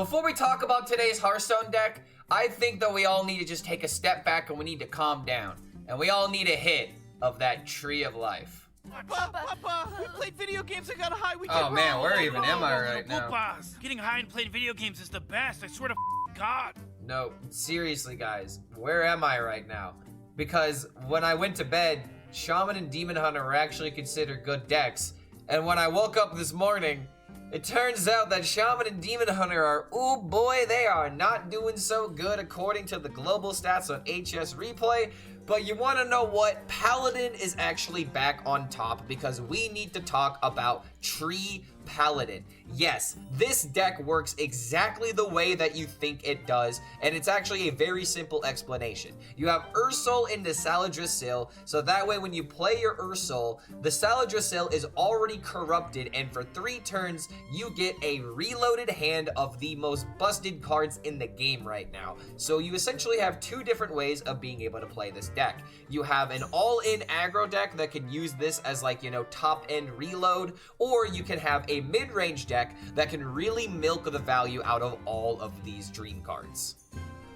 Before we talk about today's Hearthstone deck, I think that we all need to just take a step back and we need to calm down. And we all need a hit of that Tree of Life. Papa, we played video games and got high. We Oh man, where even am I right now? Getting high and playing video games is the best. I swear to God. No, seriously guys, where am I right now? Because when I went to bed, Shaman and Demon Hunter were actually considered good decks. And when I woke up this morning, it turns out that Shaman and Demon Hunter are, oh boy, they are not doing so good according to the global stats on HSReplay. But you want to know what? Paladin is actually back on top because we need to talk about Tree Paladin. Yes, this deck works exactly the way that you think it does, and it's actually a very simple explanation. You have Ursol into Shaladrassil, so that way when you play your Ursol, the Shaladrassil is already corrupted, and for 3 turns, you get a reloaded hand of the most busted cards in the game right now. So you essentially have 2 different ways of being able to play this deck. You have an all-in aggro deck that can use this as like, top-end reload, or you can have a mid-range deck that can really milk the value out of all of these dream cards.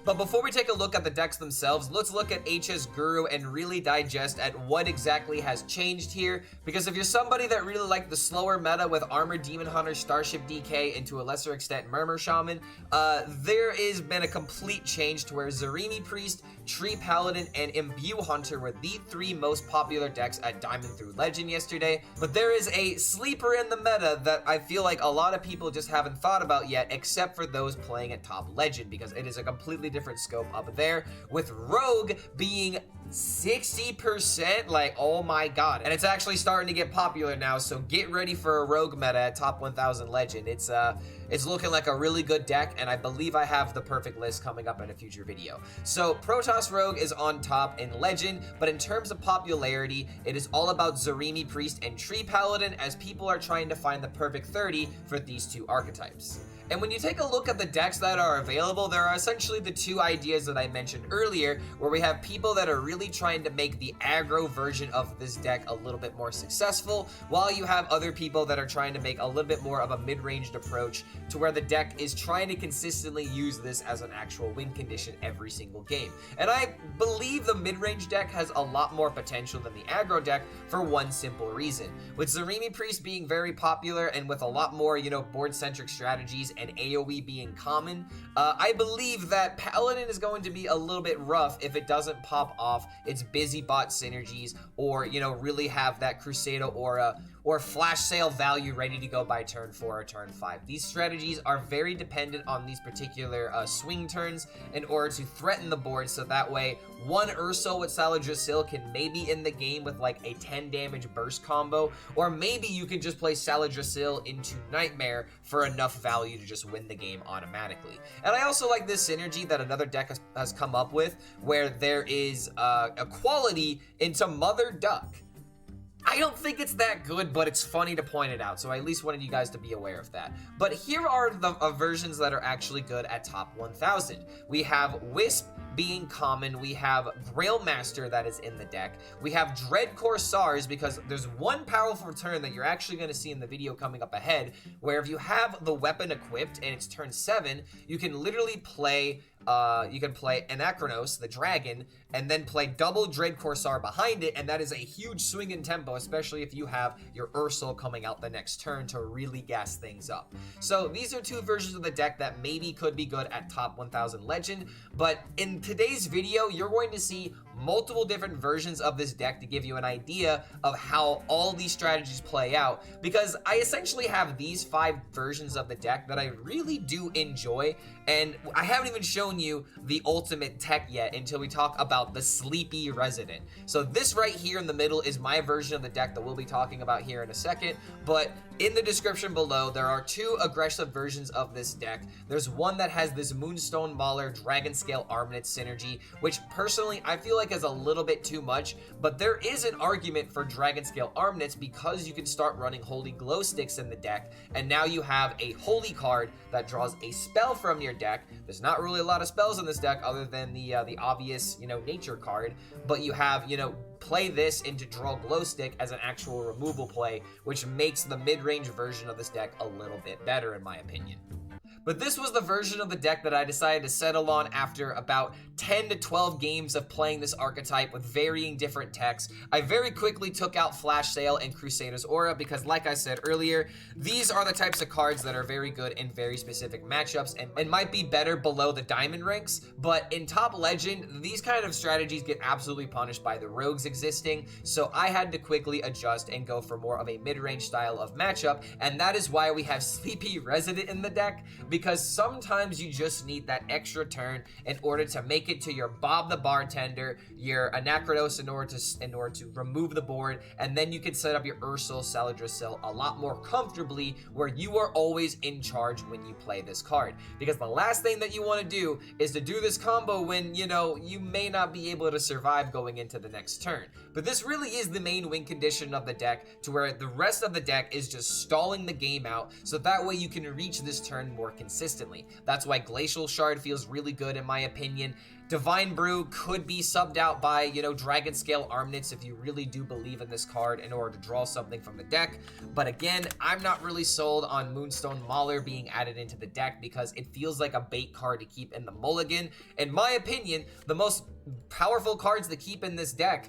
But before we take a look at the decks themselves, let's look at HSReplay and really digest at what exactly has changed here. Because if you're somebody that really liked the slower meta with Armored Demon Hunter, Starship DK, and to a lesser extent Murmur Shaman, there has been a complete change to where Zarimi Priest, Tree Paladin, and Imbue Hunter were the 3 most popular decks at Diamond through Legend yesterday. But there is a sleeper in the meta that I feel like a lot of people just haven't thought about yet, except for those playing at Top Legend, because it is a completely different scope up there, with Rogue being 60%, like, oh my god. And it's actually starting to get popular now, so get ready for a Rogue meta at Top 1000 Legend. It's looking like a really good deck, and I believe I have the perfect list coming up in a future video. So Protoss Rogue is on top in Legend, but in terms of popularity, it is all about Zarimi Priest and Tree Paladin, as people are trying to find the perfect 30 for these 2 archetypes. And when you take a look at the decks that are available, there are essentially the 2 ideas that I mentioned earlier, where we have people that are really trying to make the aggro version of this deck a little bit more successful, while you have other people that are trying to make a little bit more of a mid-ranged approach to where the deck is trying to consistently use this as an actual win condition every single game. And I believe the mid-range deck has a lot more potential than the aggro deck for one simple reason. With Zarimi Priest being very popular and with a lot more, board-centric strategies and AoE being common, I believe that Paladin is going to be a little bit rough if it doesn't pop off its busy bot synergies, or really have that Crusader aura or flash sale value ready to go by turn 4 or turn 5. These strategies are very dependent on these particular swing turns in order to threaten the board, so that way one Ursol with Shaladrassil can maybe end the game with like a 10 damage burst combo, or maybe you can just play Shaladrassil into Nightmare for enough value to just win the game automatically. And I also like this synergy that another deck has come up with, where there is a quality into Mother Duck. I don't think it's that good, but it's funny to point it out, so I at least wanted you guys to be aware of that. But here are the versions that are actually good at Top 1000. We have Wisp being common, we have Grail Master that is in the deck, we have Dread Corsairs, because there's one powerful turn that you're actually going to see in the video coming up ahead, where if you have the weapon equipped and it's turn 7, you can literally play Anachronos, the dragon, and then play double Dread Corsair behind it, and that is a huge swing in tempo, especially if you have your Ursol coming out the next turn to really gas things up. So these are 2 versions of the deck that maybe could be good at Top 1000 Legend, but in today's video, you're going to see multiple different versions of this deck to give you an idea of how all these strategies play out, because I essentially have these 5 versions of the deck that I really do enjoy, and I haven't even shown you the ultimate tech yet until we talk about the Sleepy Resident. So this right here in the middle is my version of the deck that we'll be talking about here in a second, but in the description below, there are 2 aggressive versions of this deck. There's one that has this Moonstone Mauler Dragon Scale Armament synergy, which personally I feel like is a little bit too much, but there is an argument for Dragon Scale Armaments because you can start running Holy Glow Sticks in the deck, and now you have a Holy card that draws a spell from your deck. There's not really a lot of spells in this deck other than the obvious, Nature card, but you have, play this into draw Glow Stick as an actual removal play, which makes the mid-range version of this deck a little bit better in my opinion. But this was the version of the deck that I decided to settle on after about 10 to 12 games of playing this archetype with varying different techs. I very quickly took out Flash Sale and Crusader's Aura because, like I said earlier, these are the types of cards that are very good in very specific matchups and might be better below the diamond ranks. But in top legend, these kind of strategies get absolutely punished by the rogues existing. So I had to quickly adjust and go for more of a mid-range style of matchup. And that is why we have Sleepy Resident in the deck, because sometimes you just need that extra turn in order to make it to your Bob the Bartender, your Anachronos in order to remove the board, and then you can set up your Ursol Shaladrassil a lot more comfortably, where you are always in charge when you play this card. Because the last thing that you want to do is to do this combo when, you know, you may not be able to survive going into the next turn. But this really is the main win condition of the deck, to where the rest of the deck is just stalling the game out, so that way you can reach this turn more consistently. That's why Glacial Shard feels really good in my opinion. Divine Brew could be subbed out by, you know, Dragon Scale Armnets if you really do believe in this card in order to draw something from the deck. But again, I'm not really sold on Moonstone Mauler being added into the deck because it feels like a bait card to keep in the mulligan. In my opinion, the most powerful cards to keep in this deck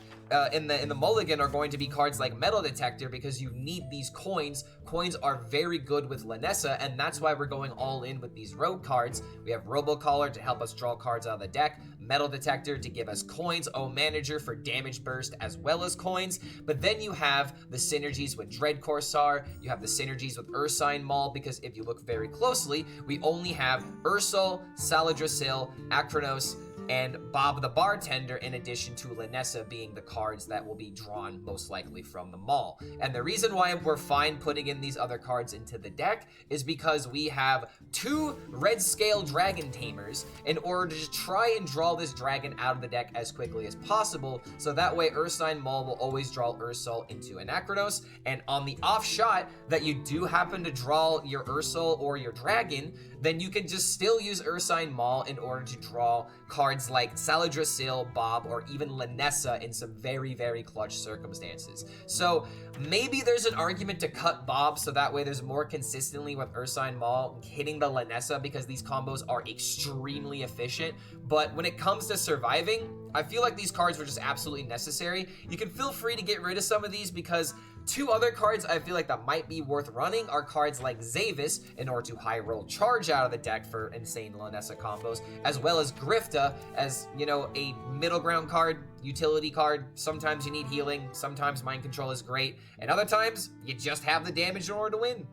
in the mulligan are going to be cards like Metal Detector, because you need these coins. Coins are very good with Lanessa, and that's why we're going all in with these rogue cards. We have Robocaller to help us draw cards out of the deck, Metal Detector to give us coins, O-Manager for damage burst as well as coins, but then you have the synergies with Dread Corsair, you have the synergies with Ursine Maul, because if you look very closely, we only have Ursol, Shaladrassil, Akronos, and Bob the Bartender, in addition to Lanessa being the cards that will be drawn most likely from the mall. And the reason why we're fine putting in these other cards into the deck is because we have 2 Red Scale Dragon Tamers in order to just try and draw this dragon out of the deck as quickly as possible, so that way Ursine Maul will always draw Ursol into Anachronos, and on the off shot that you do happen to draw your Ursol or your dragon, then you can just still use Ursine Maul in order to draw cards like Shaladrassil, Bob, or even Lanessa in some very, very clutch circumstances. So maybe there's an argument to cut Bob so that way there's more consistently with Ursine Maul hitting the Lanessa, because these combos are extremely efficient. But when it comes to surviving, I feel like these cards were just absolutely necessary. You can feel free to get rid of some of these, because 2 other cards I feel like that might be worth running are cards like Zavis in order to high roll charge out of the deck for insane Lanessa combos, as well as Grifta as, you know, a middle ground card, utility card. Sometimes you need healing, sometimes mind control is great, and other times you just have the damage in order to win.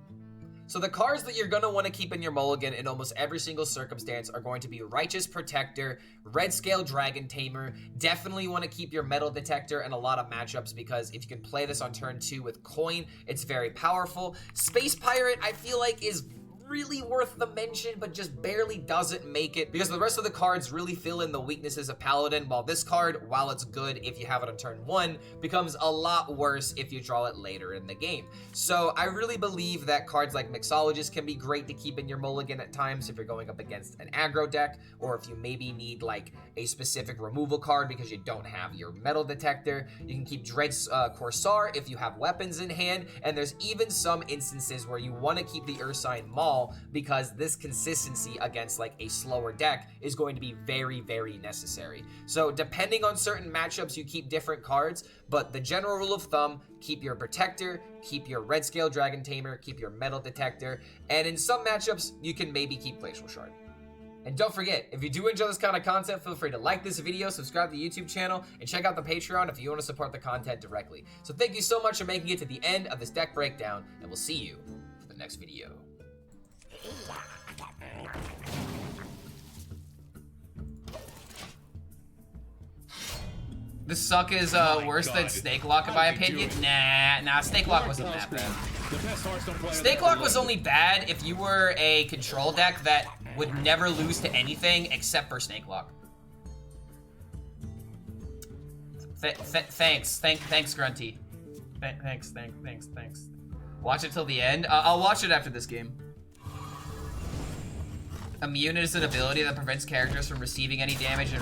So the cards that you're going to want to keep in your mulligan in almost every single circumstance are going to be Righteous Protector, Red Scale Dragon Tamer. Definitely want to keep your Metal Detector in a lot of matchups, because if you can play this on turn 2 with coin, it's very powerful. Space Pirate, I feel like, is really worth the mention, but just barely doesn't make it, because the rest of the cards really fill in the weaknesses of Paladin, while this card, while it's good if you have it on turn 1, becomes a lot worse if you draw it later in the game. So I really believe that cards like Mixologist can be great to keep in your mulligan at times if you're going up against an aggro deck, or if you maybe need like a specific removal card because you don't have your Metal Detector. You can keep Dread Corsair if you have weapons in hand, and there's even some instances where you want to keep the Ursine Maul, because this consistency against like a slower deck is going to be very, very necessary. So depending on certain matchups, you keep different cards, but the general rule of thumb, keep your Protector, keep your Red Scale Dragon Tamer, keep your Metal Detector, and in some matchups, you can maybe keep Glacial Shard. And don't forget, if you do enjoy this kind of content, feel free to like this video, subscribe to the YouTube channel, and check out the Patreon if you want to support the content directly. So thank you so much for making it to the end of this deck breakdown, and we'll see you for the next video. This suck is worse than Snake Lock in my opinion. Nah, Snake Lock wasn't that bad. Snake Lock was only bad if you were a control deck that would never lose to anything except for Snake Lock. Thanks, Grunty. Thanks. Watch it till the end. I'll watch it after this game. Immune is an ability that prevents characters from receiving any damage and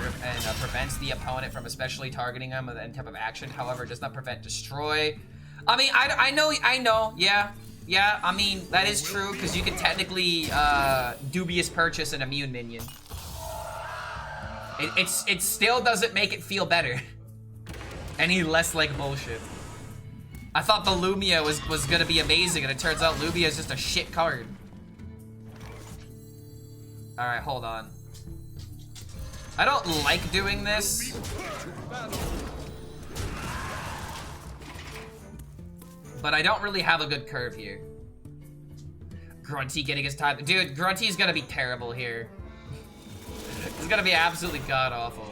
prevents the opponent from especially targeting them with any type of action. However, it does not prevent destroy. I mean, I know, yeah. Yeah, I mean, that is true, because you can technically dubious purchase an immune minion. It still doesn't make it feel better. Any less like bullshit. I thought the Lumia was gonna be amazing, and it turns out Lumia is just a shit card. Alright, hold on. I don't like doing this. But I don't really have a good curve here. Grunty getting his time. Dude, Grunty's gonna be terrible here. It's gonna be absolutely god-awful.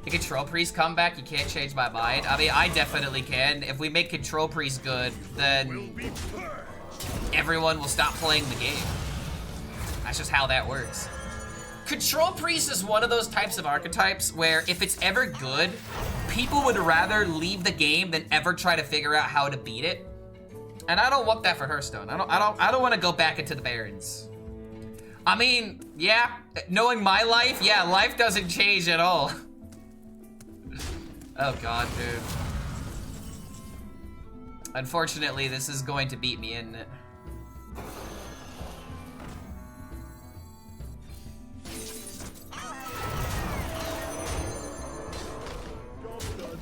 The Control Priest comeback, you can't change my mind. I mean, I definitely can. If we make Control Priest good, then everyone will stop playing the game. That's just how that works. Control Priest is one of those types of archetypes where if it's ever good, people would rather leave the game than ever try to figure out how to beat it. And I don't want that for Hearthstone. I don't want to go back into the Barrens. I mean, yeah, knowing my life, yeah, life doesn't change at all. Oh god, dude. Unfortunately, this is going to beat me, isn't it?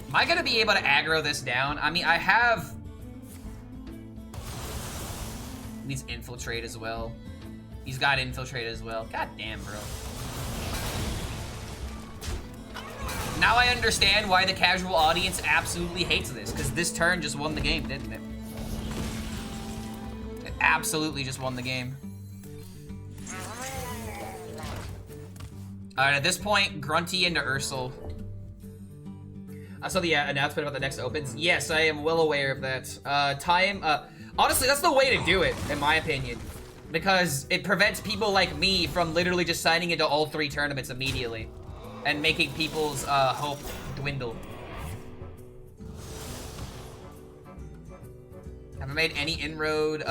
Am I gonna be able to aggro this down? I mean, I have... He's Infiltrate as well. He's got Infiltrate as well. God damn, bro. Now I understand why the casual audience absolutely hates this, because this turn just won the game, didn't it? It absolutely just won the game. Alright, at this point, Grunty into Ursol. I saw the announcement about the next opens. Yes, I am well aware of that. Honestly, that's the way to do it, in my opinion. Because it prevents people like me from literally just signing into all 3 tournaments immediately. And making people's hope dwindle. Have I made any inroads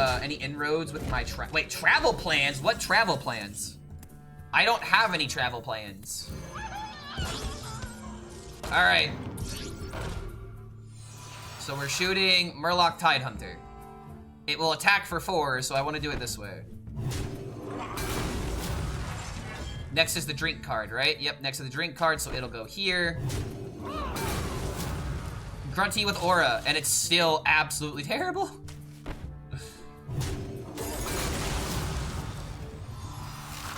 with my travel plans? What travel plans? I don't have any travel plans. Alright. So we're shooting Murloc Tidehunter. It will attack for 4, so I want to do it this way. Next is the drink card, right? Yep, next to the drink card, so it'll go here. Grunty with Aura, and it's still absolutely terrible.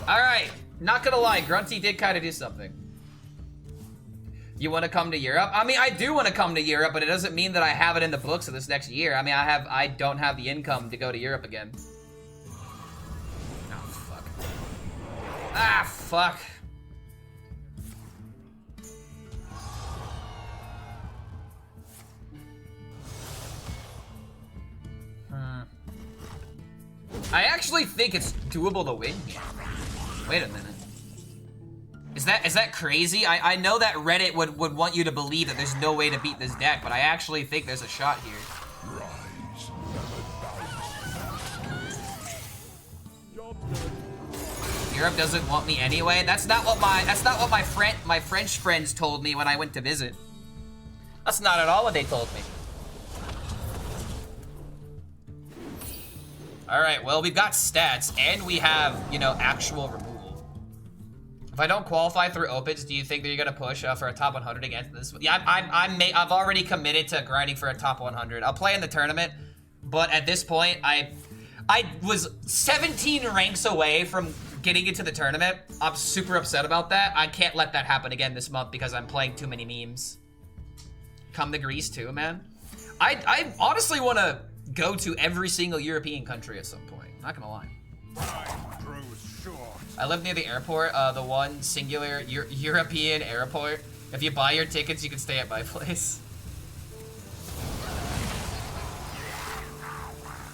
Alright, not gonna lie, Grunty did kind of do something. You want to come to Europe? I mean, I do want to come to Europe, but it doesn't mean that I have it in the books of this next year. I mean, I don't have the income to go to Europe again. Oh, fuck. Ah, fuck. I actually think it's doable to win here. Wait a minute. Is that crazy? I know that Reddit would want you to believe that there's no way to beat this deck, but I actually think there's a shot here. Europe doesn't want me anyway. That's not what my French friends told me when I went to visit. That's not at all what they told me. All right, well, we've got stats and we have, you know, actual removal. If I don't qualify through opens, do you think that you're gonna push for a top 100 against this? Yeah, I've already committed to grinding for a top 100. I'll play in the tournament, but at this point, I was 17 ranks away from getting into the tournament. I'm super upset about that. I can't let that happen again this month because I'm playing too many memes. Come to Greece too, man. I honestly want to go to every single European country at some point. Not gonna lie. I live near the airport, the one singular European airport. If you buy your tickets, you can stay at my place.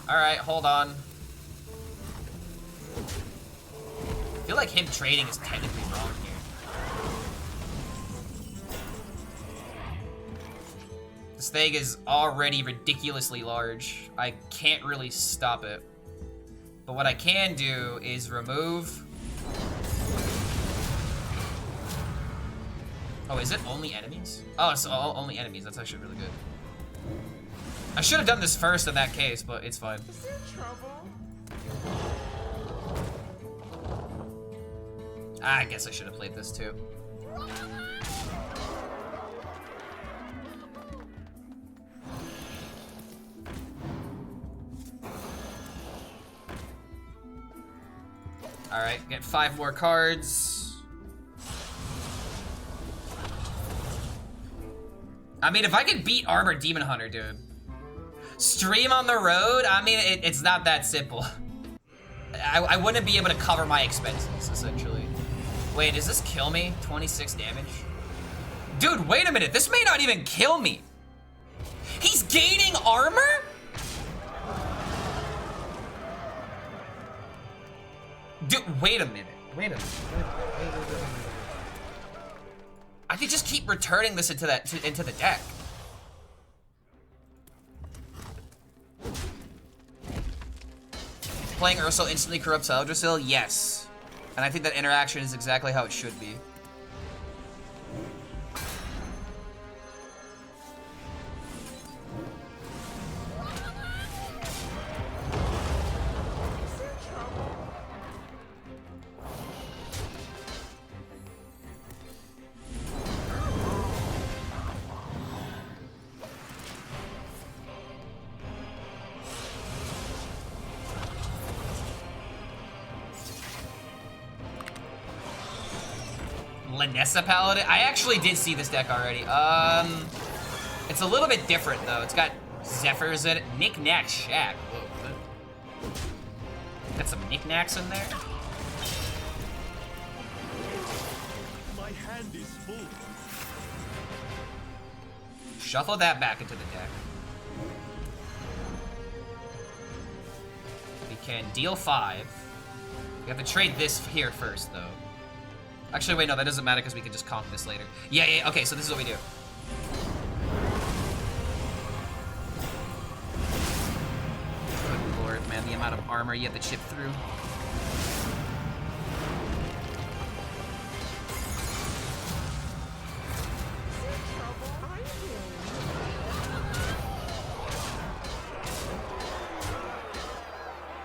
Alright, hold on. I feel like him trading is technically wrong here. This thing is already ridiculously large. I can't really stop it. But what I can do is remove... Oh, is it only enemies? Oh, it's only enemies. That's actually really good. I should have done this first in that case, but it's fine. Is there trouble? I guess I should have played this too. Alright, get 5 more cards. I mean, if I could beat Armored Demon Hunter, dude. Stream on the road? I mean, it's not that simple. I wouldn't be able to cover my expenses, essentially. Wait, does this kill me? 26 damage? Dude, wait a minute. This may not even kill me. He's gaining armor? Dude, wait a minute. Wait a minute. I could just keep returning this into the deck. Playing Ursol instantly corrupts Shaladrassil? Yes. And I think that interaction is exactly how it should be. Lanessa Paladin? I actually did see this deck already. It's a little bit different though. It's got Zephyrs in it. Knick-Knack Shack. Whoa, what? Got some knickknacks in there. My hand is full. Shuffle that back into the deck. We can deal 5. We have to trade this here first though. Actually, wait, no, that doesn't matter because we can just conk this later. Yeah, okay, so this is what we do. Good lord, man, the amount of armor you have to chip through.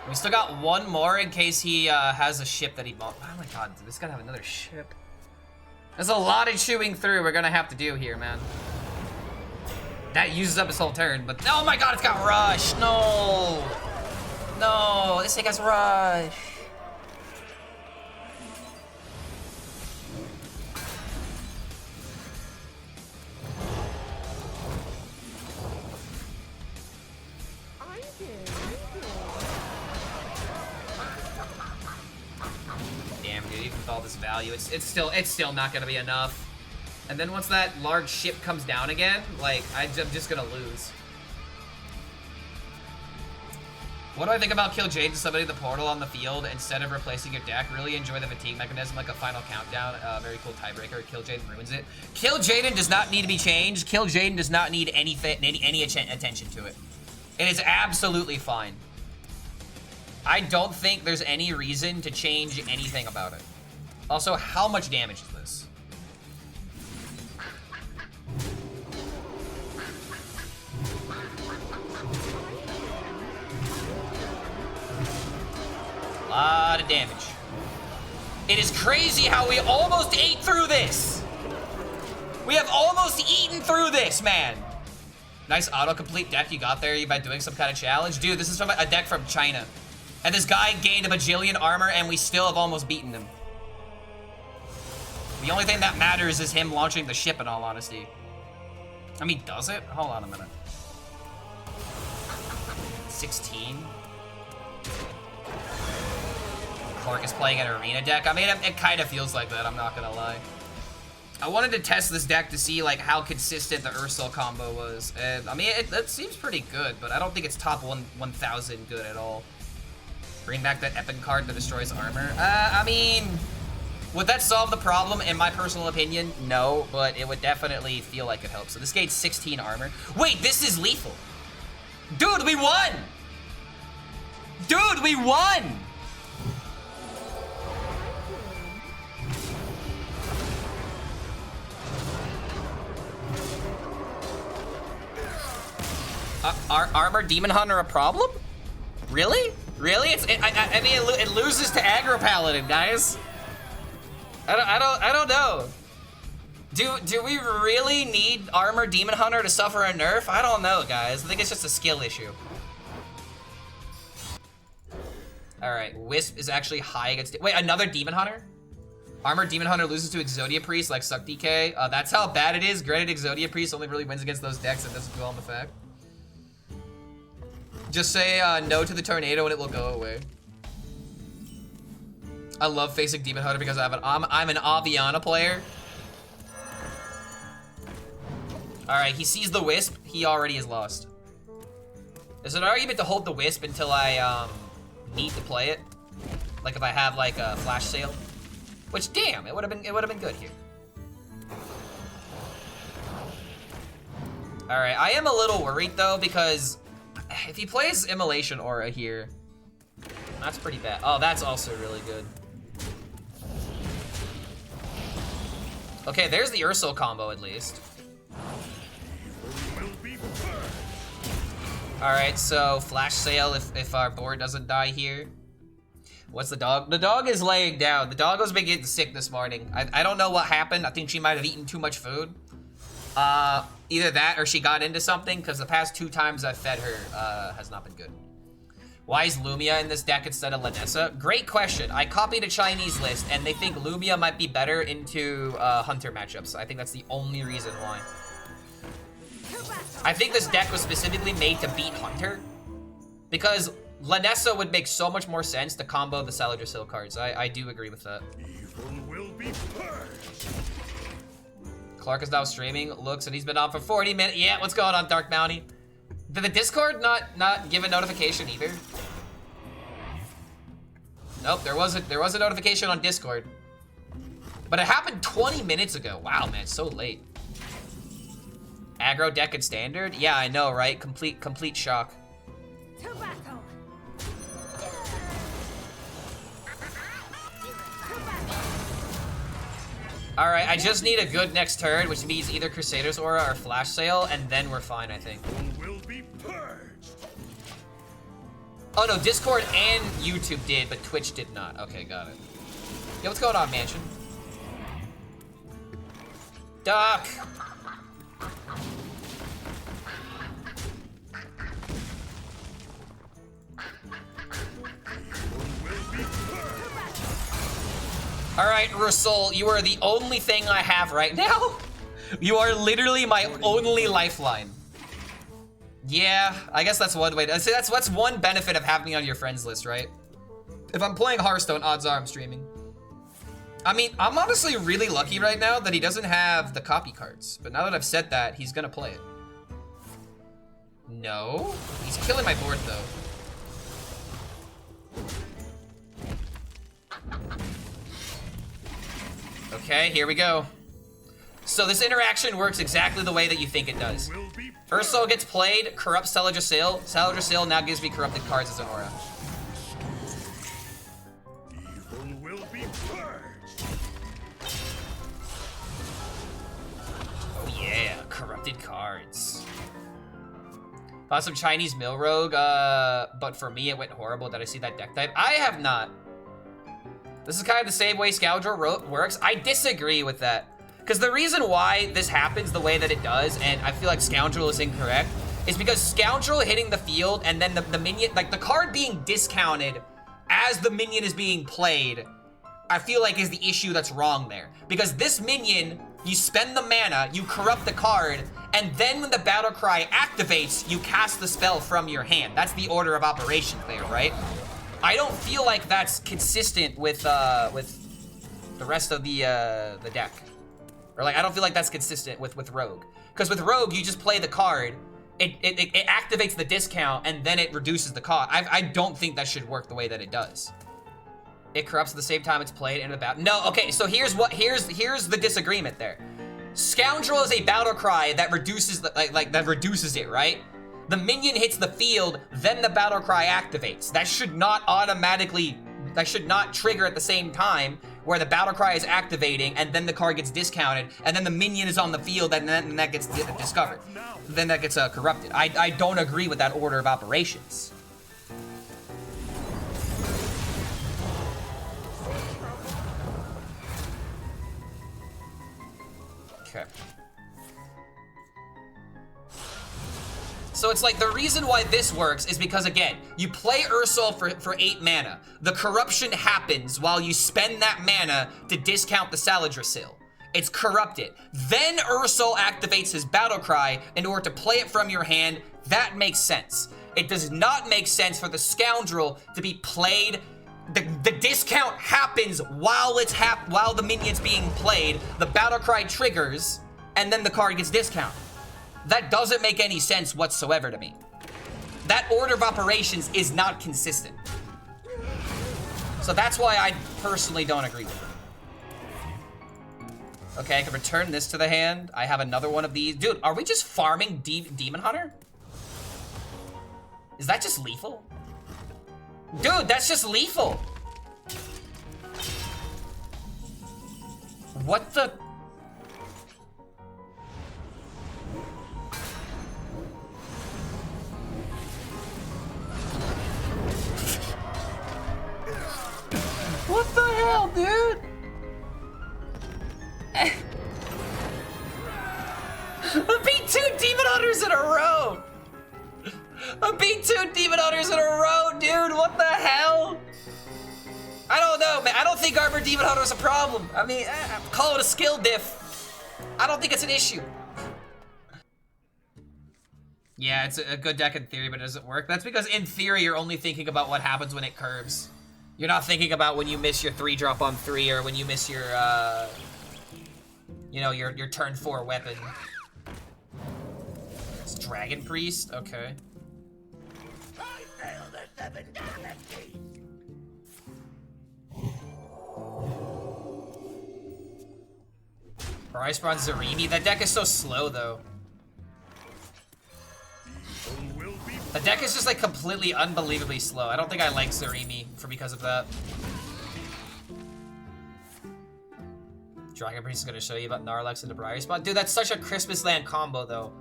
We still got one more in case he has a ship that he bought. Oh my god, dude, this gotta have another ship. There's a lot of chewing through we're gonna have to do here, man. That uses up his whole turn, but oh my god, it's got Rush. No. No, this thing has Rush. All this value, it's still not gonna be enough. And then once that large ship comes down again, like I'm just gonna lose. What do I think about Kill Jade to somebody the portal on the field instead of replacing your deck? Really enjoy the fatigue mechanism, like a final countdown. Very cool tiebreaker. Kill Jaden ruins it. Kill Jaden does not need to be changed. Kill Jaden does not need anything, any attention to it. It is absolutely fine. I don't think there's any reason to change anything about it. Also, how much damage is this? A lot of damage. It is crazy how we almost ate through this. We have almost eaten through this, man. Nice autocomplete deck you got there by doing some kind of challenge. Dude, this is from a deck from China. And this guy gained a bajillion armor and we still have almost beaten him. The only thing that matters is him launching the ship, in all honesty. I mean, does it? Hold on a minute. 16? Clark is playing an arena deck. I mean, it kind of feels like that, I'm not gonna lie. I wanted to test this deck to see, like, how consistent the Ursol combo was. And, I mean, it seems pretty good, but I don't think it's top 1,000 good at all. Bring back that epic card that destroys armor. I mean... would that solve the problem? In my personal opinion, no, but it would definitely feel like it helps. So this gains 16 armor. Wait, this is lethal. Dude, we won! Dude, we won! Armor Demon Hunter a problem? Really? Really? I mean, it loses to Aggro Paladin, guys. I don't know. Do we really need Armor Demon Hunter to suffer a nerf? I don't know, guys. I think it's just a skill issue. All right, Wisp is actually high against. Wait, another Demon Hunter? Armor Demon Hunter loses to Exodia Priest like Suck DK. That's how bad it is. Granted, Exodia Priest only really wins against those decks and doesn't dwell on the fact. Just say no to the tornado and it will go away. I love facing Demon Hunter because I'm an Aviana player. All right, he sees the Wisp. He already is lost. There's an argument to hold the Wisp until I need to play it. Like if I have like a flash sale. Which, damn, it would have been good here. All right, I am a little worried though because if he plays Immolation Aura here, that's pretty bad. Oh, that's also really good. Okay, there's the Ursol combo at least. All right, so flash sale if our board doesn't die here. What's the dog? The dog is laying down. The dog has been getting sick this morning. I don't know what happened. I think she might have eaten too much food. Either that or she got into something because the past 2 times I've fed her has not been good. Why is Lumia in this deck instead of Lanessa? Great question. I copied a Chinese list and they think Lumia might be better into Hunter matchups. I think that's the only reason why. I think this deck was specifically made to beat Hunter because Lanessa would make so much more sense to combo the Shaladrassil cards. I do agree with that. Evil will be purged. Clark is now streaming, looks, and he's been on for 40 minutes. Yeah, what's going on, Dark Bounty? Did the Discord not give a notification either? Nope, there was a notification on Discord. But it happened 20 minutes ago. Wow, man, so late. Aggro deck and standard? Yeah, I know, right? Complete shock. All right, I just need a good next turn, which means either Crusader's Aura or Flash Sale, and then we're fine, I think. Will be purged. Oh no, Discord and YouTube did, but Twitch did not. Okay, got it. Yeah, what's going on, Mansion? Doc! All right, Ursol, you are the only thing I have right now. You are literally my only lifeline. Yeah, I guess that's one way to say that's one benefit of having me on your friends list, right? If I'm playing Hearthstone, odds are I'm streaming. I mean, I'm honestly really lucky right now that he doesn't have the copy cards. But now that I've said that, he's gonna play it. No, he's killing my board though. Okay, here we go. So this interaction works exactly the way that you think it does. Ursol gets played, corrupts Shaladrassil. Shaladrassil now gives me corrupted cards as an aura. Evil will be purged. Oh yeah, corrupted cards. Bought some Chinese Mill Rogue, but for me it went horrible. Did I see that deck type? I have not. This is kind of the same way Scoundrel works. I disagree with that. Because the reason why this happens the way that it does, and I feel like Scoundrel is incorrect, is because Scoundrel hitting the field and then the minion, like the card being discounted as the minion is being played, I feel like is the issue that's wrong there. Because this minion, you spend the mana, you corrupt the card, and then when the battle cry activates, you cast the spell from your hand. That's the order of operations there, right? I don't feel like that's consistent with the rest of the deck. Or like, I don't feel like that's consistent with Rogue. Because with Rogue, you just play the card, it activates the discount, and then it reduces the cost. I don't think that should work the way that it does. It corrupts at the same time it's played in the battle. No, okay, so here's the disagreement there. Scoundrel is a battle cry that reduces that reduces it, right? The minion hits the field, then the battle cry activates. That should not trigger at the same time where the battle cry is activating, and then the card gets discounted, and then the minion is on the field, and then that gets discovered. Then that gets corrupted. I don't agree with that order of operations. Okay. So it's like, the reason why this works is because, again, you play Ursol for 8 mana. The corruption happens while you spend that mana to discount the Shaladrassil. It's corrupted. Then Ursol activates his battle cry in order to play it from your hand. That makes sense. It does not make sense for the Scoundrel to be played. The discount happens while the minion's being played. The battle cry triggers, and then the card gets discounted. That doesn't make any sense whatsoever to me. That order of operations is not consistent. So that's why I personally don't agree with it. Okay, I can return this to the hand. I have another one of these. Dude, are we just farming Demon Hunter? Is that just lethal? Dude, that's just lethal. What the... What the hell, dude? I beat 2 Demon Hunters in a row. I beat 2 Demon Hunters in a row, dude. What the hell? I don't know, man. I don't think Armor Demon Hunter is a problem. I mean, call it a skill diff. I don't think it's an issue. Yeah, it's a good deck in theory, but it doesn't work. That's because in theory, you're only thinking about what happens when it curves. You're not thinking about when you miss your 3-drop on 3 or when you miss your, you know, your turn 4 weapon. It's Dragon Priest? Okay. Price Bronze Zarimi? That deck is so slow, though. The deck is just like completely unbelievably slow. I don't think I like Zarimi because of that. Dragon Priest is gonna show you about Narlex and the Briar Spawn. Dude, that's such a Christmas Land combo, though.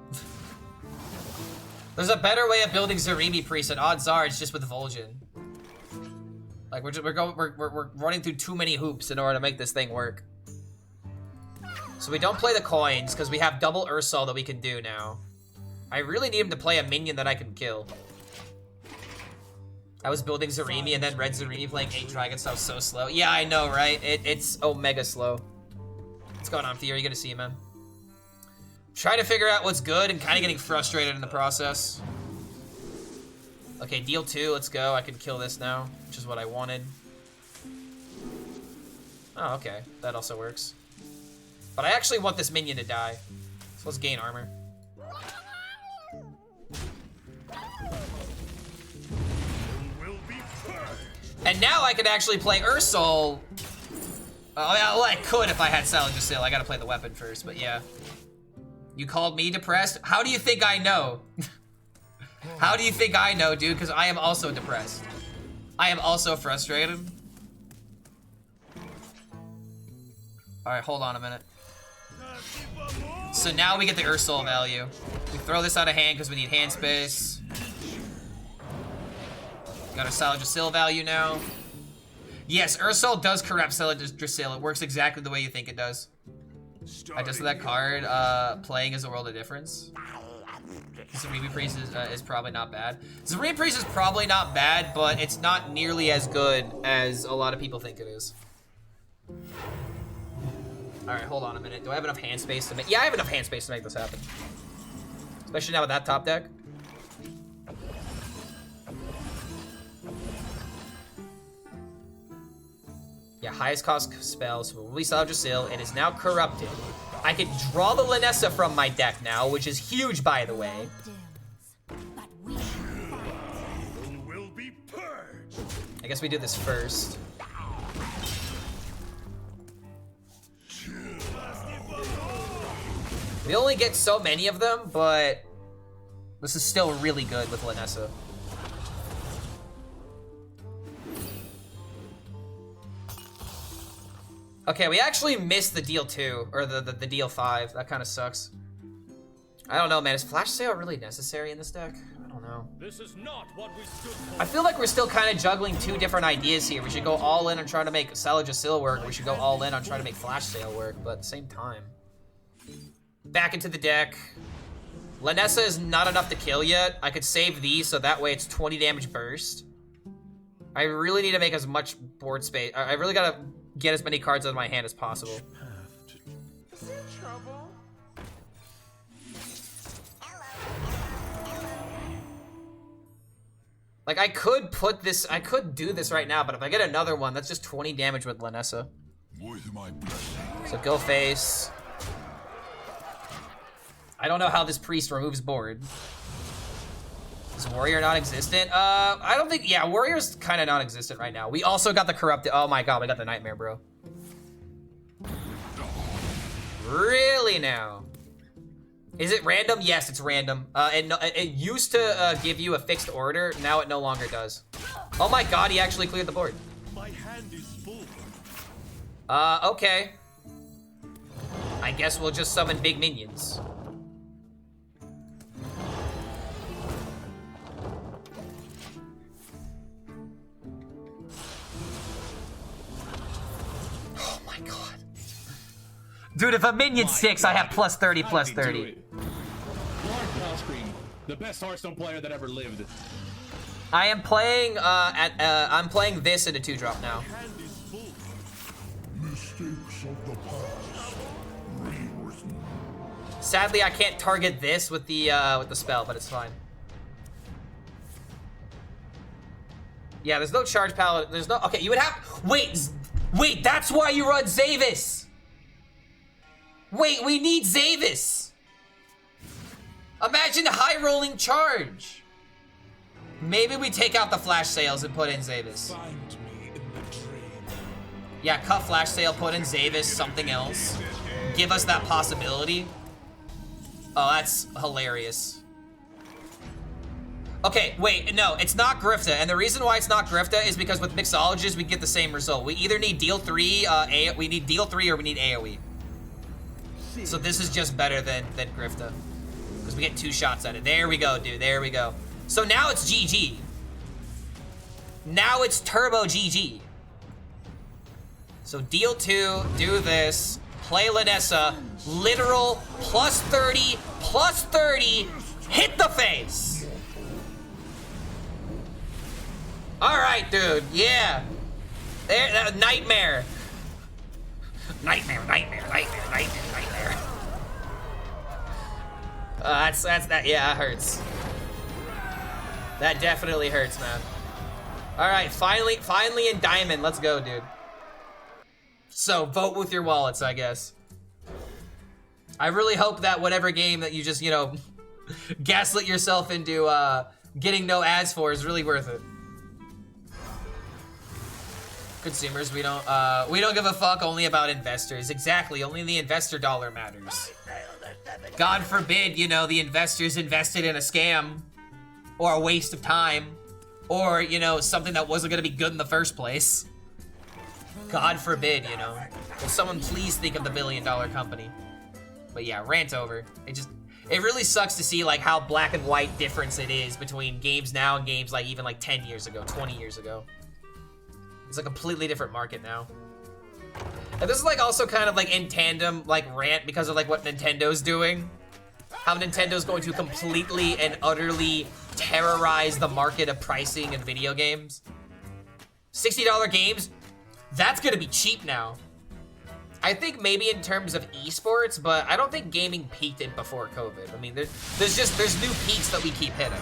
There's a better way of building Zarimi Priest, and odds are it's just with Vol'jin. Like we're running through too many hoops in order to make this thing work. So we don't play the coins because we have double Ursol that we can do now. I really need him to play a minion that I can kill. I was building Zarimi and then Red Zarimi playing 8 dragons, so I was so slow. Yeah, I know, right? It's omega slow. What's going on, Theo? You gonna see, man? Trying to figure out what's good and kind of getting frustrated in the process. Okay, deal 2, let's go. I can kill this now, which is what I wanted. Oh, okay. That also works. But I actually want this minion to die. So let's gain armor. And now I can actually play Ursol. Well, I could if I had Shaladrassil. I gotta play the weapon first, but yeah. You called me depressed? How do you think I know? How do you think I know, dude? Because I am also depressed. I am also frustrated. Alright, hold on a minute. So now we get the Ursol value. We throw this out of hand because we need hand space. Got a Shaladrassil value now. Yes, Ursol does corrupt Shaladrassil. It works exactly the way you think it does. I just that card, playing is a world of difference. Zarimi Priest is probably not bad. Zarimi Priest is probably not bad, but it's not nearly as good as a lot of people think it is. Alright, hold on a minute. Do I have enough hand space to make... Yeah, I have enough hand space to make this happen. Especially now with that top deck. Yeah, highest cost spell, so we'll release Shaladrassil. It is now corrupted. I can draw the Lanessa from my deck now, which is huge, by the way. I guess we do this first. We only get so many of them, but this is still really good with Lanessa. Okay, we actually missed the deal 2, or the deal 5. That kind of sucks. I don't know, man. Is Flash Sale really necessary in this deck? I don't know. This is not what we stood for. I feel like we're still kind of juggling 2 different ideas here. We should go all in on trying to make Shaladrassil work, or we should go all in on trying to make Flash Sale work, but at the same time. Back into the deck. Lanessa is not enough to kill yet. I could save these, so that way it's 20 damage burst. I really need to make as much board space. I really gotta get as many cards out of my hand as possible. Is there trouble? Like, I could do this right now, but if I get another one, that's just 20 damage with Lanessa. With my blessing. So go face. I don't know how this priest removes board. Is warrior non-existent? I don't think, yeah, warrior's kind of non-existent right now. We also got the corrupted, oh my god, we got the nightmare, bro. Really now? Is it random? Yes, it's random. It used to give you a fixed order, now it no longer does. Oh my god, he actually cleared the board. My hand is full. Okay. I guess we'll just summon big minions. Oh my god. Dude, if a minion's 6, I have plus 30, plus 30. Lord HELLSCREAM, the best Hearthstone player that ever lived. I am playing, I'm playing this in a 2-drop now. Hand is full. Mistakes of the past rewritten. Sadly, I can't target this with the spell, but it's fine. Yeah, there's no charge paladin. There's no. Okay, you would have. Wait. That's why you run Zavis. Wait, we need Zavis. Imagine high rolling charge. Maybe we take out the flash sales and put in Zavis. Find me in the dream. Yeah, cut flash sale, put in Zavis, something else. Give us that possibility. Oh, that's hilarious. Okay, wait, no, it's not Grifta, and the reason why it's not Grifta is because with Mixologists, we get the same result. We either need deal 3, we need deal 3 or we need AoE. So this is just better than Grifta. Because we get 2 shots at it. There we go, dude, there we go. So now it's GG. Now it's turbo GG. So deal 2, do this, play Lanessa, literal plus 30, hit the face. All right, dude, yeah. There, nightmare. Nightmare. That's that, yeah, that hurts. That definitely hurts, man. All right, finally in diamond, let's go, dude. So vote with your wallets, I guess. I really hope that whatever game that you just, you know, gaslit yourself into getting no ads for is really worth it. Consumers, we don't give a fuck only about investors. Exactly, only the investor dollar matters. God forbid, you know, the investors invested in a scam or a waste of time or, you know, something that wasn't gonna be good in the first place. God forbid, you know. Will someone please think of the billion-dollar company? But yeah, rant over. It really sucks to see like how black and white difference it is between games now and games like even like 10 years ago, 20 years ago. It's a completely different market now. And this is like also kind of like in tandem, like rant because of like what Nintendo's doing. How Nintendo's going to completely and utterly terrorize the market of pricing in video games. $60 games, that's gonna be cheap now. I think maybe in terms of esports, but I don't think gaming peaked in before COVID. I mean, there's new peaks that we keep hitting.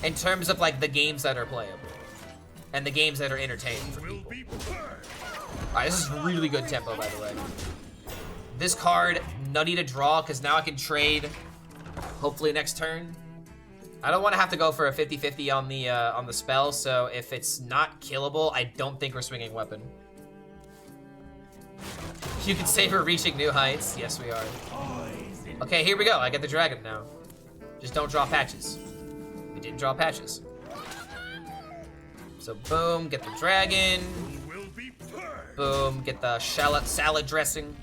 In terms of like the games that are playable. And the games that are entertaining for people. Alright, this is really good tempo, by the way. This card, nutty to draw, because now I can trade, hopefully next turn. I don't want to have to go for a 50-50 on the spell, so if it's not killable, I don't think we're swinging weapon. You can say we're reaching new heights. Yes, we are. Okay, here we go. I get the dragon now. Just don't draw patches. We didn't draw patches. So boom, get the dragon. Will be purged. Boom, get the salad dressing.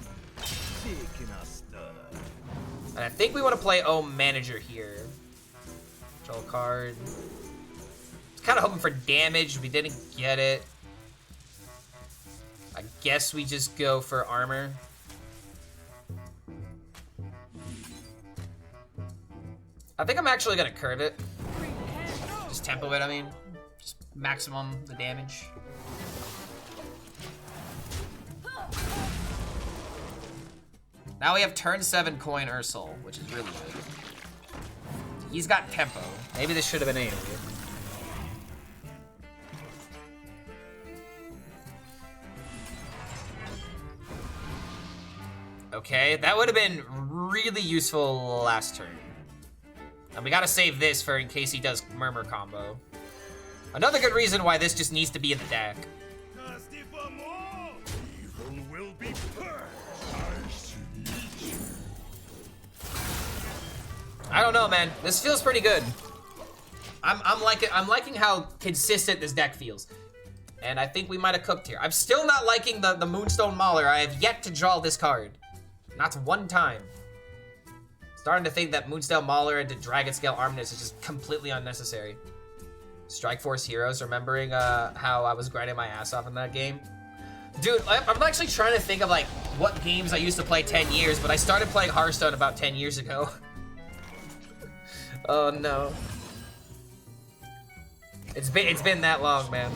And I think we want to play Manager here. Draw a card. I was kind of hoping for damage. We didn't get it. I guess we just go for armor. I think I'm actually gonna curve it. Just tempo it, I mean. Just maximum the damage. Now we have turn 7 coin Ursol, which is really good. He's got tempo. Maybe this should have been AoE. Okay, that would have been really useful last turn. And we gotta save this for in case he does Murmur combo. Another good reason why this just needs to be in the deck. Evil will be purged. I don't know, man. This feels pretty good. I'm liking how consistent this deck feels. And I think we might have cooked here. I'm still not liking the Moonstone Mauler. I have yet to draw this card. Not one time. Starting to think that Moonstone Mauler into Dragon Scale Armness is just completely unnecessary. Strike Force Heroes, remembering how I was grinding my ass off in that game. Dude, I'm actually trying to think of like what games I used to play 10 years, but I started playing Hearthstone about 10 years ago. Oh no. It's been that long, man.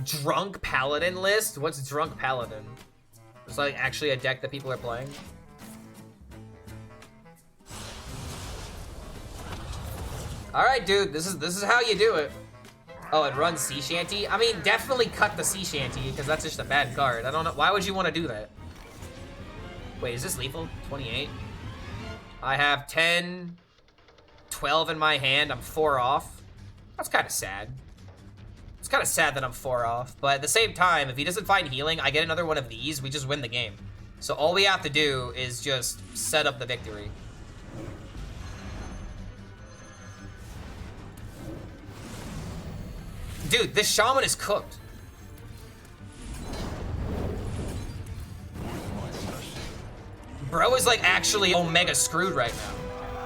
Drunk Paladin list? What's Drunk Paladin? It's like actually a deck that people are playing. All right, dude, this is how you do it. Oh, it runs Sea Shanty? I mean, definitely cut the Sea Shanty because that's just a bad card. I don't know. Why would you want to do that? Wait, is this lethal? 28? I have 10, 12 in my hand. I'm 4 off. That's kind of sad. It's kind of sad that I'm 4 off. But at the same time, if he doesn't find healing, I get another one of these. We just win the game. So all we have to do is just set up the victory. Dude, this shaman is cooked. Bro is like actually omega screwed right now.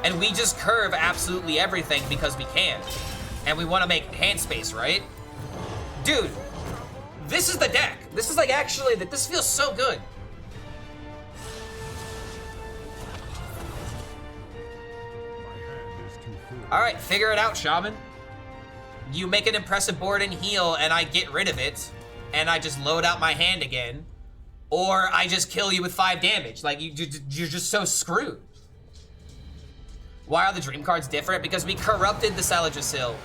And we just curve absolutely everything because we can. And we want to make hand space, right? Dude, this is the deck. This is like actually, this feels so good. All right, figure it out, shaman. You make an impressive board and heal, and I get rid of it, and I just load out my hand again, or I just kill you with 5 damage. Like, you're just so screwed. Why are the dream cards different? Because we corrupted the Shaladrassil.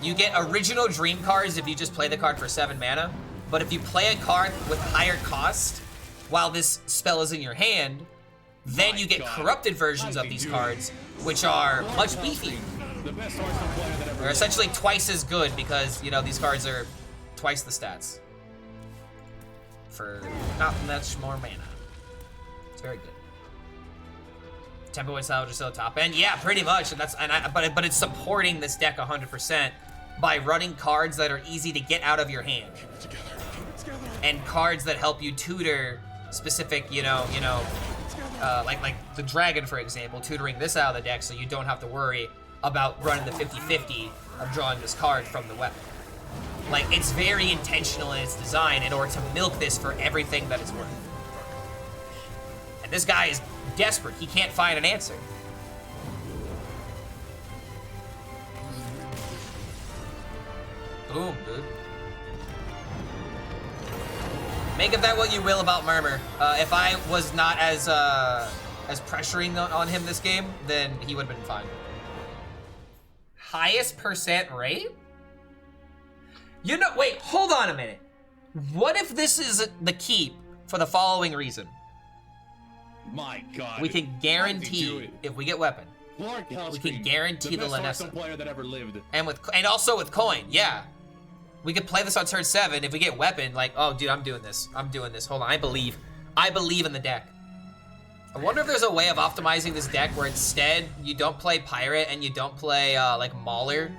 You get original dream cards if you just play the card for 7 mana, but if you play a card with higher cost while this spell is in your hand, then you get corrupted versions of these cards, which are much beefier. They're essentially twice as good because, you know, these cards are twice the stats for not much more mana. It's very good. Tempo with Shaladrassil top end, yeah, pretty much. And but it's supporting this deck 100% by running cards that are easy to get out of your hand, and cards that help you tutor specific, like the dragon, for example, tutoring this out of the deck so you don't have to worry about running the 50-50 of drawing this card from the weapon. Like, it's very intentional in its design in order to milk this for everything that it's worth. And this guy is desperate. He can't find an answer. Boom, dude. Make of that what you will about Murmur. If I was not as pressuring on him this game, then he would have been fine. Highest percent rate? You know, wait, hold on a minute. What if this is the keep for the following reason? My God. We can guarantee if we get weapon. We can guarantee the Lanessa. Player that ever lived. And also with coin, yeah. We could play this on turn 7 if we get weapon. Like, oh, dude, I'm doing this. I'm doing this. Hold on, I believe in the deck. I wonder if there's a way of optimizing this deck where instead you don't play Pirate and you don't play like Mauler,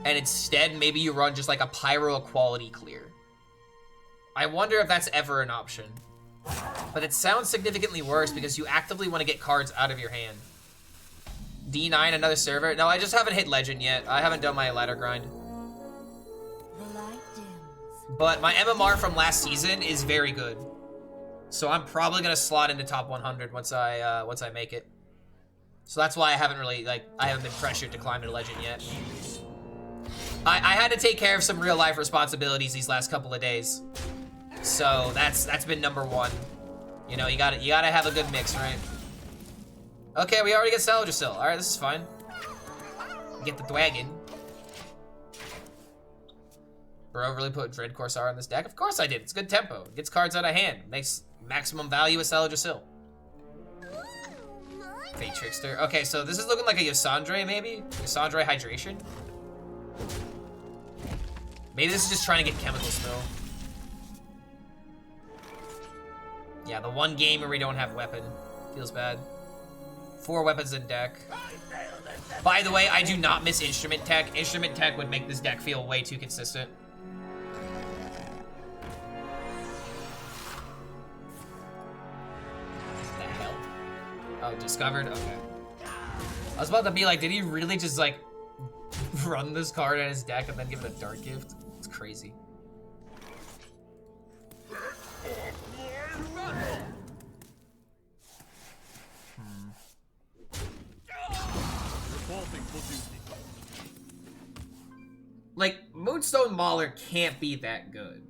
and instead maybe you run just like a Pyro quality clear. I wonder if that's ever an option. But it sounds significantly worse because you actively want to get cards out of your hand. D9, another server? No, I just haven't hit Legend yet. I haven't done my ladder grind. But my MMR from last season is very good. So I'm probably gonna slot into top 100 once I make it. So that's why I haven't really, like, I haven't been pressured to climb to Legend yet. I had to take care of some real life responsibilities these last couple of days. So that's been #1. You know, you gotta have a good mix, right? Okay, we already get Shaladrassil. Alright, this is fine. Get the Thwagon. Bro, really put Dread Corsair on this deck? Of course I did. It's good tempo. It gets cards out of hand. Makes maximum value with Shaladrassil. Fate Trickster. Okay, so this is looking like a Yosandre, maybe? Yosandre Hydration? Maybe this is just trying to get Chemical Spill. Yeah, the one game where we don't have weapon. Feels bad. 4 weapons in deck. By the way, I do not miss Instrument Tech. Instrument Tech would make this deck feel way too consistent. What the hell? Oh, discovered? Okay. I was about to be like, did he really just like run this card in his deck and then give it a Dark Gift? It's crazy. Like, Moonstone Mauler can't be that good.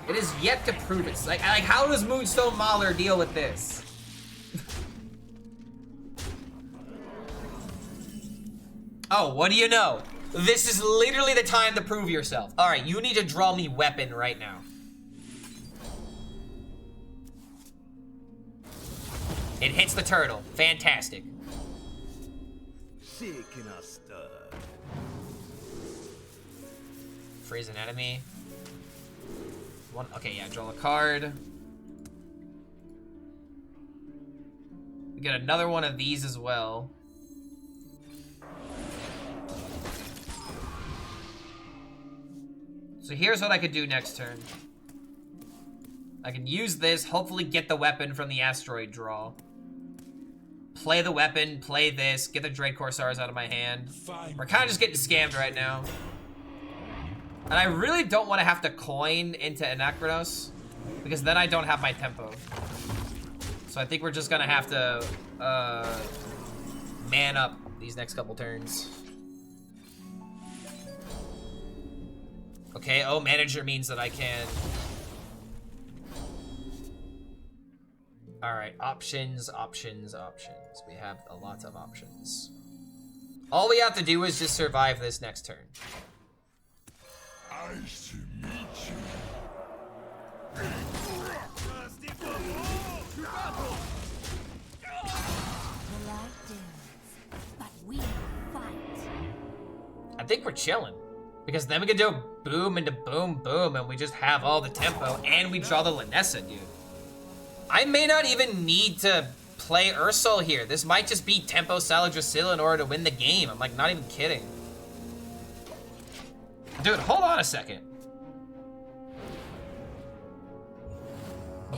It is yet to prove it. Like how does Moonstone Mauler deal with this? Oh, what do you know? This is literally the time to prove yourself. All right, you need to draw me weapon right now. It hits the turtle. Fantastic. Freeze an enemy. One. Okay, yeah, draw a card. We get another one of these as well. So here's what I could do next turn. I can use this, hopefully get the weapon from the asteroid draw. Play the weapon, play this, get the Dread Corsairs out of my hand. We're kind of just getting scammed right now. And I really don't want to have to coin into Anachronos, because then I don't have my tempo. So I think we're just gonna have to man up these next couple turns. Okay, oh, manager means that I can. All right, options, options, options. We have a lot of options. All we have to do is just survive this next turn. Nice to meet you. I think we're chilling. Because then we can do boom into boom, boom, and we just have all the tempo, and we draw the Linessa, dude. I may not even need to play Ursol here. This might just be tempo Shaladrassil in order to win the game. I'm like, not even kidding. Dude, hold on a second.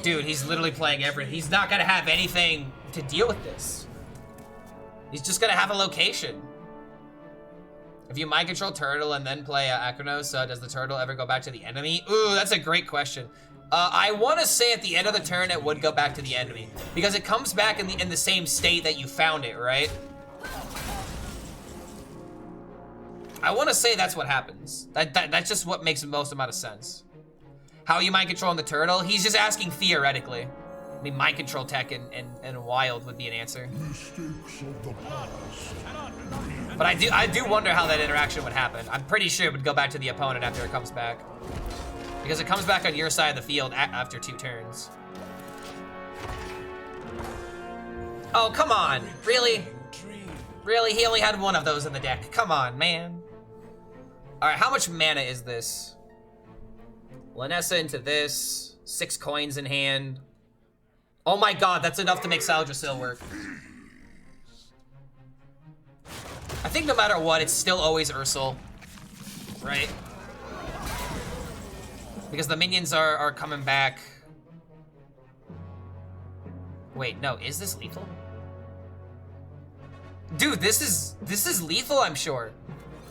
Dude, he's literally playing everything. He's not gonna have anything to deal with this. He's just gonna have a location. If you mind control turtle and then play Acronos, does the turtle ever go back to the enemy? Ooh, that's a great question. I want to say at the end of the turn it would go back to the enemy because it comes back in the same state that you found it, right? I want to say that's what happens. That's just what makes the most amount of sense. How are you mind controlling the turtle? He's just asking theoretically. I mean, mind control tech and wild would be an answer. Mistakes of the past. But I do wonder how that interaction would happen. I'm pretty sure it would go back to the opponent after it comes back. Because it comes back on your side of the field after 2 turns. Oh, come on. Really? Really? He only had one of those in the deck. Come on, man. Alright, how much mana is this? Linessa into this. 6 coins in hand. Oh my god, that's enough to make Shaladrassil work. I think no matter what, it's still always Ursol. Right? Because the minions are coming back. Wait, no, is this lethal? Dude, this is lethal, I'm sure.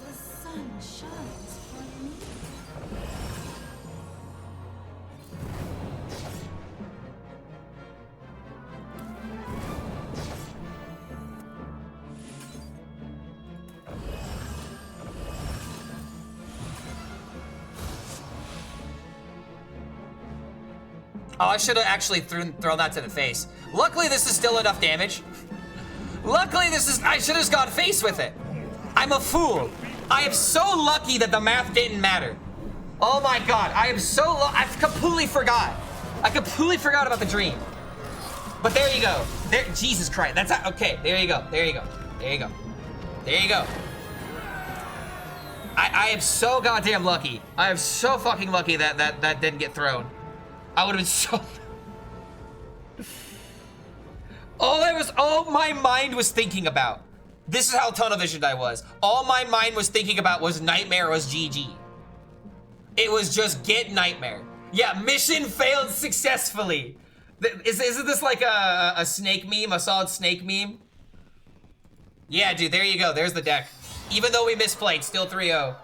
The sun shines for me. Oh, I should have actually thrown that to the face. Luckily, this is still enough damage. Luckily, I should have just gone face with it. I'm a fool. I am so lucky that the math didn't matter. Oh my god, I am so I completely forgot. I completely forgot about the dream. But there you go. There, Jesus Christ. That's okay. There you go. There you go. There you go. There you go. I am so goddamn lucky. I am so fucking lucky that didn't get thrown. I would have been so... all my mind was thinking about. This is how tunnel visioned I was. All my mind was thinking about was Nightmare was GG. It was just get Nightmare. Yeah, mission failed successfully. Isn't this like a snake meme? A solid snake meme? Yeah, dude, there you go. There's the deck. Even though we misplayed, still 3-0.